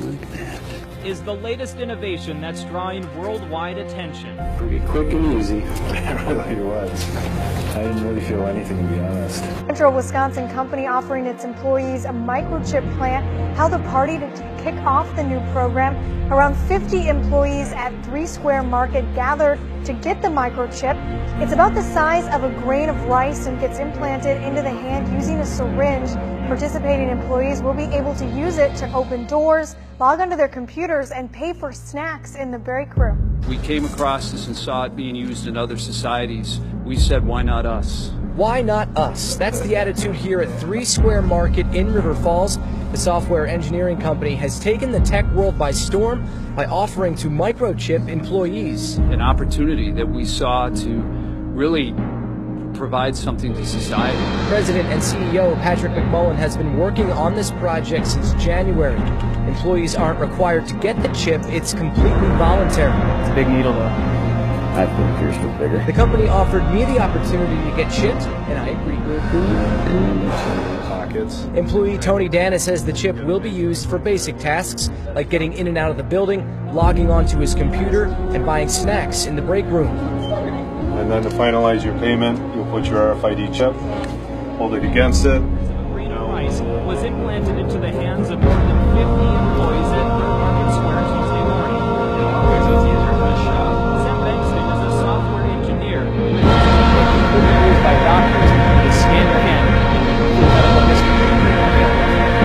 like that. Is the latest innovation that's drawing worldwide attention. Pretty quick and easy. It really was. I didn't really feel anything, to be honest. Central Wisconsin company offering its employees a microchip plant held a party to kick off the new program. Around 50 employees at 3 Square Market gathered to get the microchip. It's about the size of a grain of rice and gets implanted into the hand using a syringe. Participating employees will be able to use it to open doors, log onto their computers, and pay for snacks in the break room. We came across this and saw it being used in other societies. We said, why not us? Why not us? That's the attitude here at 3 Square Market in River Falls. The software engineering company has taken the tech world by storm by offering to microchip employees. An opportunity that we saw to really provide something to society. President and CEO Patrick McMullen has been working on this project since January. Employees aren't required to get the chip, it's completely voluntary. It's a big needle though. I think yours was bigger. The company offered me the opportunity to get chipped, and I agreed. Pockets. Employee Tony Dana says the chip will be used for basic tasks, like getting in and out of the building, logging onto his computer, and buying snacks in the break room. And then to finalize your payment, you'll put your RFID chip, hold it against it. Green rice was implanted into the hands of more than 50 employees at